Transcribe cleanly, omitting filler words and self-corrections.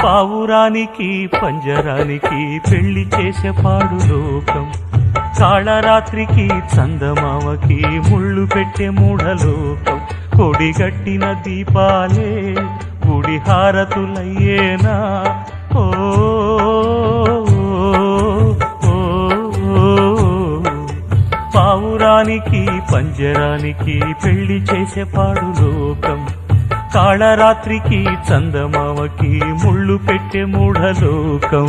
పావురానికి పంజరానికి పెళ్లి చేసే పాడు లోకం, కాళరాత్రికి చందమామకి ముళ్ళు పెట్టే మూఢలోకం. కొడిగట్టిన దీపాలే గుడి హారతులయ్యేనా? ఓ పావురానికి పంజరానికి పెళ్లి చేసే పాడు లోకం, కాళరాత్రికి చందమామకి ముళ్ళు పెట్టే మూఢలోకం.